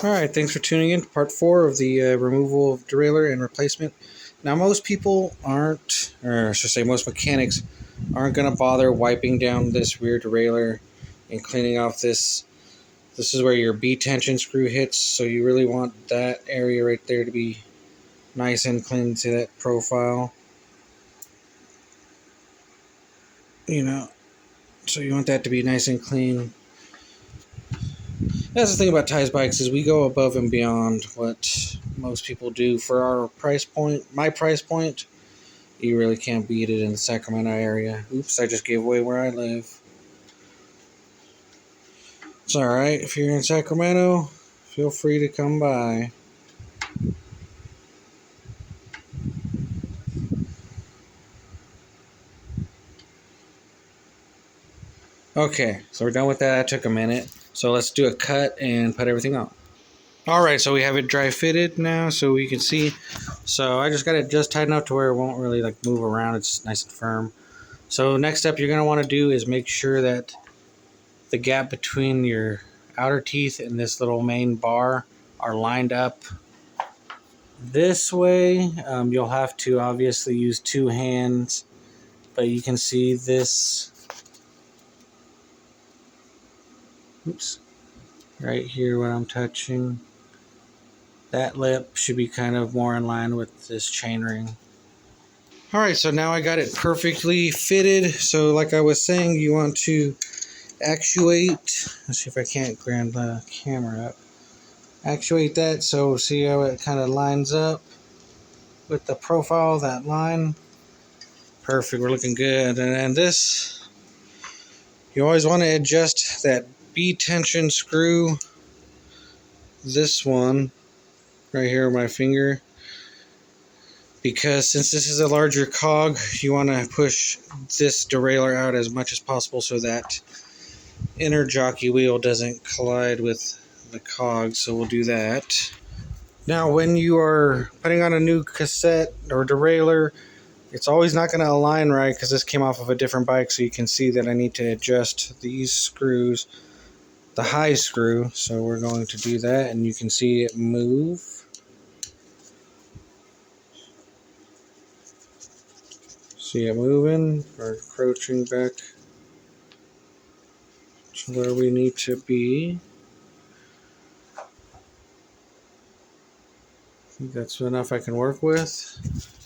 Alright, thanks for tuning in to part 4 of the removal of derailleur and replacement. Now most people aren't, or I should say most mechanics, aren't going to bother wiping down this rear derailleur and cleaning off this. This is where your B tension screw hits, so you really want that area right there to be nice and clean to that profile. So you want that to be nice and clean. That's the thing about Ty's bikes is we go above and beyond what most people do for our price point. My price point, you really can't beat it in the Sacramento area. Oops, I just gave away where I live. It's alright, if you're in Sacramento, feel free to come by. Okay, so we're done with that. That took a minute. So let's do a cut and put everything on. Alright, so we have it dry fitted now so you can see. So I just got it just tightened up to where it won't really move around. It's nice and firm. So next step you're going to want to do is make sure that the gap between your outer teeth and this little main bar are lined up this way. You'll have to obviously use two hands, but you can see this. Oops. Right here what I'm touching. That lip should be kind of more in line with this chainring. Alright, so now I got it perfectly fitted. So like I was saying, you want to actuate. Let's see if I can't grab the camera up. Actuate that, so see how it kind of lines up with the profile, that line. Perfect, we're looking good. And this, you always want to adjust that B tension screw. This one right here, my finger. Because since this is a larger cog, you want to push this derailleur out as much as possible so that inner jockey wheel doesn't collide with the cog. So we'll do that. Now when you are putting on a new cassette or derailleur, it's always not going to align right because this came off of a different bike, so you can see that I need to adjust these screws, the high screw. So we're going to do that, and you can see it move. See it moving or approaching back to where we need to be. I think that's enough I can work with.